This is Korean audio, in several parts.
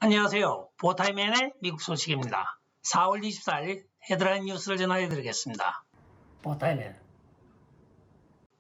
안녕하세요. 보타이맨의 미국 소식입니다. 4월 24일 헤드라인 뉴스를 전해드리겠습니다. 보타이맨.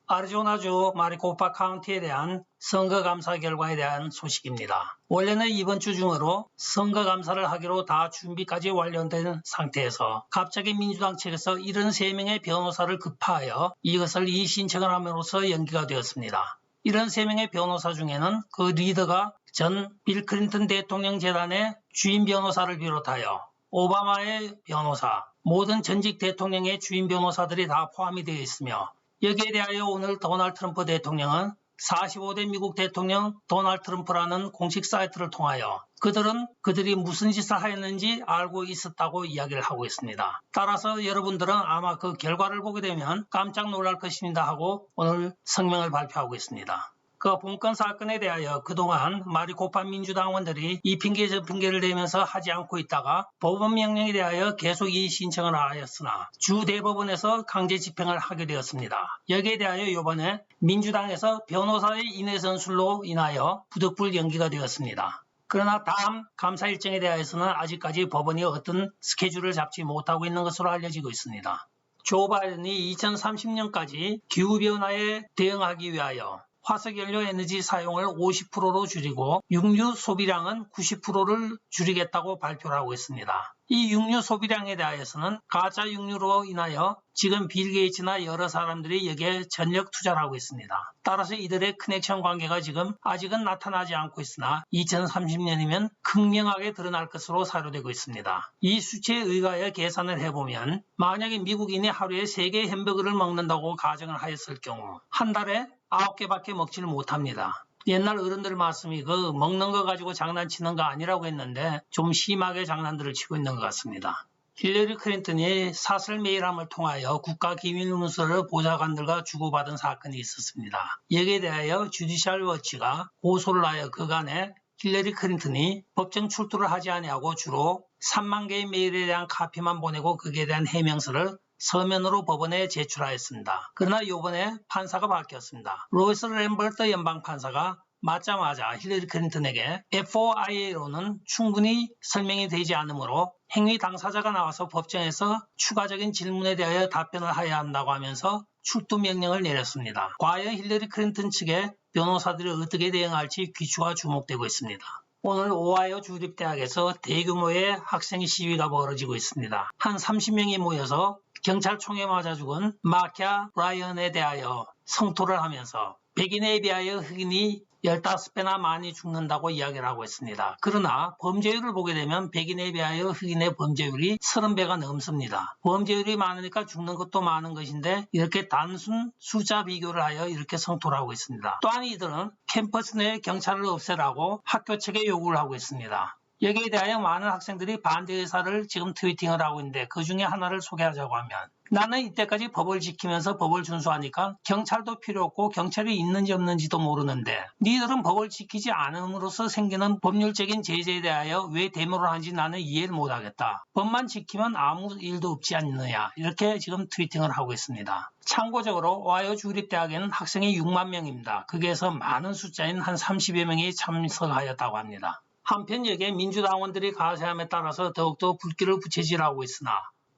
아리조나주 마리코파 카운티에 대한 선거감사 결과에 대한 소식입니다. 원래는 이번 주 중으로 선거감사를 하기로 다 준비까지 완료된 상태에서 갑자기 민주당 측에서 73명의 변호사를 급파하여 이것을 이의신청을 함으로써 연기가 되었습니다. 73명의 변호사 중에는 그 리더가 전 빌 클린턴 대통령 재단의 주임 변호사를 비롯하여 오바마의 변호사, 모든 전직 대통령의 주임 변호사들이 다 포함이 되어 있으며 여기에 대하여 오늘 도널드 트럼프 대통령은 45대 미국 대통령 도널드 트럼프라는 공식 사이트를 통하여 그들이 무슨 짓을 하였는지 알고 있었다고 이야기를 하고 있습니다. 따라서 여러분들은 아마 그 결과를 보게 되면 깜짝 놀랄 것입니다 하고 오늘 성명을 발표하고 있습니다. 그 본건 사건에 대하여 그동안 마리코파 민주당원들이 이 핑계 저 핑계를 대면서 하지 않고 있다가 법원 명령에 대하여 계속 이의 신청을 하였으나 주 대법원에서 강제 집행을 하게 되었습니다. 여기에 대하여 이번에 민주당에서 변호사의 인해 선술로 인하여 부득불 연기가 되었습니다. 그러나 다음 감사 일정에 대해서는 아직까지 법원이 어떤 스케줄을 잡지 못하고 있는 것으로 알려지고 있습니다. 조 바이든이 2030년까지 기후변화에 대응하기 위하여 화석연료 에너지 사용을 50%로 줄이고 육류 소비량은 90%를 줄이겠다고 발표를 하고 있습니다. 이 육류 소비량에 대해서는 가짜 육류로 인하여 지금 빌 게이츠나 여러 사람들이 여기에 전력 투자를 하고 있습니다. 따라서 이들의 커넥션 관계가 지금 아직은 나타나지 않고 있으나 2030년이면 극명하게 드러날 것으로 사료되고 있습니다. 이 수치에 의하여 계산을 해보면 만약에 미국인이 하루에 3개의 햄버거를 먹는다고 가정을 하였을 경우 한 달에 9개밖에 먹지를 못합니다. 옛날 어른들 말씀이 그 먹는 거 가지고 장난치는 거 아니라고 했는데 좀 심하게 장난들을 치고 있는 것 같습니다. 힐러리 클린턴이 사설 메일함을 통하여 국가기밀문서를 보좌관들과 주고받은 사건이 있었습니다. 여기에 대하여 주디셜 워치가 고소를 하여 그간에 힐러리 클린턴이 법정 출두를 하지 아니하고 주로 3만 개의 메일에 대한 카피만 보내고 거기에 대한 해명서를 서면으로 법원에 제출하였습니다. 그러나 이번에 판사가 바뀌었습니다. 로이스 램버트 연방판사가 맞자마자 힐러리 클린턴에게 FOIA로는 충분히 설명이 되지 않으므로 행위 당사자가 나와서 법정에서 추가적인 질문에 대하여 답변을 해야 한다고 하면서 출두 명령을 내렸습니다. 과연 힐러리 클린턴 측의 변호사들이 어떻게 대응할지 귀추가 주목되고 있습니다. 오늘 오하이오 주립대학에서 대규모의 학생 시위가 벌어지고 있습니다. 한 30명이 모여서 경찰총에 맞아 죽은 마키아 브라이언에 대하여 성토를 하면서 백인에 비하여 흑인이 15배나 많이 죽는다고 이야기를 하고 있습니다. 그러나 범죄율을 보게 되면 백인에 비하여 흑인의 범죄율이 30배가 넘습니다. 범죄율이 많으니까 죽는 것도 많은 것인데 이렇게 단순 숫자 비교를 하여 이렇게 성토를 하고 있습니다. 또한 이들은 캠퍼스 내에 경찰을 없애라고 학교 측에 요구를 하고 있습니다. 여기에 대하여 많은 학생들이 반대 의사를 지금 트위팅을 하고 있는데 그 중에 하나를 소개하자고 하면 나는 이때까지 법을 지키면서 법을 준수하니까 경찰도 필요 없고 경찰이 있는지 없는지도 모르는데 니들은 법을 지키지 않음으로써 생기는 법률적인 제재에 대하여 왜 데모를 하는지 나는 이해를 못하겠다. 법만 지키면 아무 일도 없지 않느냐 이렇게 지금 트위팅을 하고 있습니다. 참고적으로 오하이오 주립대학에는 학생이 6만 명입니다. 거기에서 많은 숫자인 한 30여 명이 참석하였다고 합니다. 한편 여기에 민주당원들이 가세함에 따라서 더욱더 불길을 부채질하고 있으나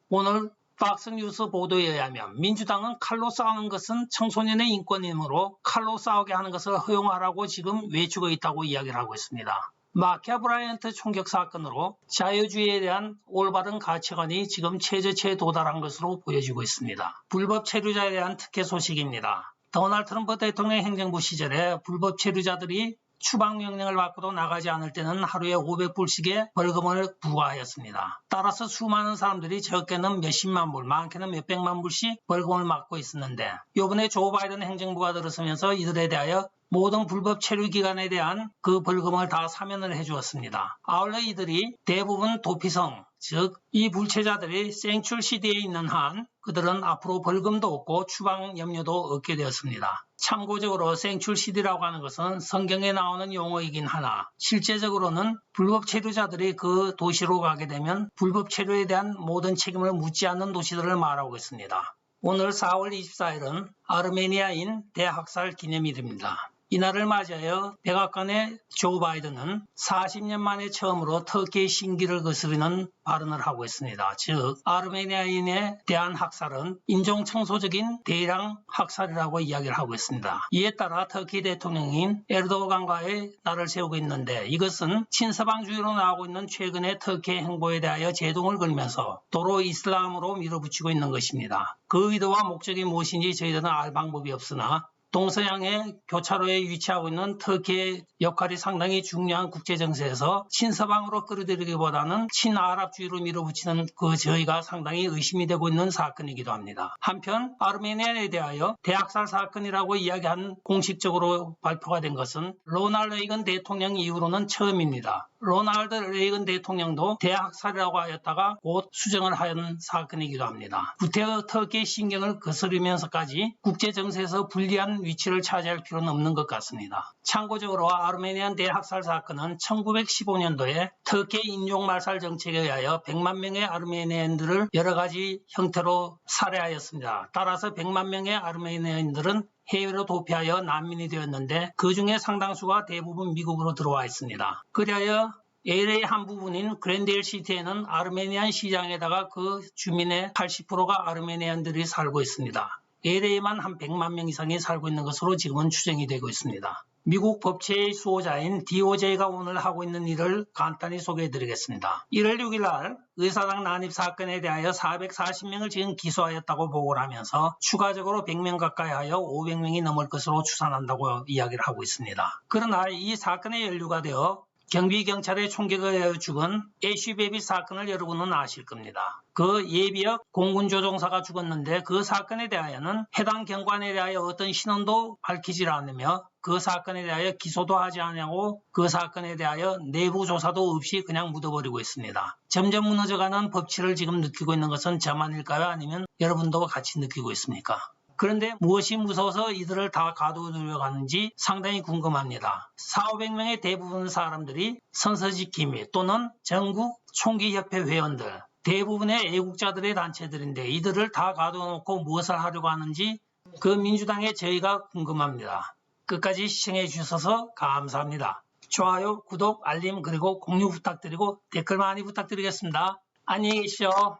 오늘 박스뉴스 보도에 의하면 민주당은 칼로 싸우는 것은 청소년의 인권이므로 칼로 싸우게 하는 것을 허용하라고 지금 외치고 있다고 이야기를 하고 있습니다. 마키아 브라이언트 총격 사건으로 자유주의에 대한 올바른 가치관이 지금 최저치에 도달한 것으로 보여지고 있습니다. 불법 체류자에 대한 특혜 소식입니다. 도널드 트럼프 대통령 행정부 시절에 불법 체류자들이 추방명령을 받고도 나가지 않을 때는 하루에 500불씩의 벌금을 부과하였습니다. 따라서 수많은 사람들이 적게는 몇십만 불, 많게는 몇백만 불씩 벌금을 맞고 있었는데 이번에 조 바이든 행정부가 들어서면서 이들에 대하여 모든 불법 체류 기간에 대한 그 벌금을 다 사면을 해주었습니다. 아울러 이들이 대부분 도피성, 즉 이 불체자들이 생출 시대에 있는 한 그들은 앞으로 벌금도 없고 추방 염려도 없게 되었습니다. 참고적으로 생출 시대라고 하는 것은 성경에 나오는 용어이긴 하나 실제적으로는 불법 체류자들이 그 도시로 가게 되면 불법 체류에 대한 모든 책임을 묻지 않는 도시들을 말하고 있습니다. 오늘 4월 24일은 아르메니아인 대학살 기념일입니다. 이날을 맞이하여 백악관의 조 바이든은 40년 만에 처음으로 터키의 신기를 거스르는 발언을 하고 있습니다. 즉 아르메니아인에 대한 학살은 인종청소적인 대량 학살이라고 이야기를 하고 있습니다. 이에 따라 터키 대통령인 에르도간과의 날을 세우고 있는데 이것은 친서방주의로 나오고 있는 최근의 터키의 행보에 대하여 제동을 걸면서 도로 이슬람으로 밀어붙이고 있는 것입니다. 그 의도와 목적이 무엇인지 저희들은 알 방법이 없으나 동서양의 교차로에 위치하고 있는 터키의 역할이 상당히 중요한 국제정세에서 친서방으로 끌어들이기보다는 친아랍주의로 밀어붙이는 그 저희가 상당히 의심이 되고 있는 사건이기도 합니다. 한편 아르메니아에 대하여 대학살 사건이라고 이야기한 공식적으로 발표가 된 것은 로널드 레이건 대통령 이후로는 처음입니다. 로널드 레이건 대통령도 대학살이라고 하였다가 곧 수정을 한 사건이기도 합니다. 구태여 터키의 신경을 거스르면서까지 국제정세에서 불리한 위치를 차지할 필요는 없는 것 같습니다. 참고적으로 아르메니안 대학살 사건은 1915년도에 터키의 인종말살 정책에 의하여 100만 명의 아르메니아인들을 여러 가지 형태로 살해하였습니다. 따라서 100만 명의 아르메니아인들은 해외로 도피하여 난민이 되었는데 그 중에 상당수가 대부분 미국으로 들어와 있습니다. 그리하여 LA 한 부분인 그랜데일 시티에는 아르메니안 시장에다가 그 주민의 80%가 아르메니안들이 살고 있습니다. LA만 한 100만 명 이상이 살고 있는 것으로 지금은 추정이 되고 있습니다. 미국 법제의 수호자인 DOJ가 오늘 하고 있는 일을 간단히 소개해드리겠습니다. 1월 6일 날 의사당 난입 사건에 대하여 440명을 지금 기소하였다고 보고를 하면서 추가적으로 100명 가까이 하여 500명이 넘을 것으로 추산한다고 이야기를 하고 있습니다. 그러나 이 사건에 연루가 되어 경비경찰의 총격에 의해 죽은 애쉬 베비 사건을 여러분은 아실 겁니다. 그 예비역 공군조종사가 죽었는데 그 사건에 대하여는 해당 경관에 대하여 어떤 신원도 밝히지 않으며 그 사건에 대하여 기소도 하지 않냐고 그 사건에 대하여 내부 조사도 없이 그냥 묻어버리고 있습니다. 점점 무너져가는 법치를 지금 느끼고 있는 것은 저만일까요? 아니면 여러분도 같이 느끼고 있습니까? 그런데 무엇이 무서워서 이들을 다 가둬두려가는지 상당히 궁금합니다. 4,500명의 대부분 사람들이 선서지킴이 또는 전국 총기협회 회원들, 대부분의 애국자들의 단체들인데 이들을 다 가둬놓고 무엇을 하려고 하는지 그 민주당의 저희가 궁금합니다. 끝까지 시청해 주셔서 감사합니다. 좋아요, 구독, 알림 그리고 공유 부탁드리고 댓글 많이 부탁드리겠습니다. 안녕히 계십시오.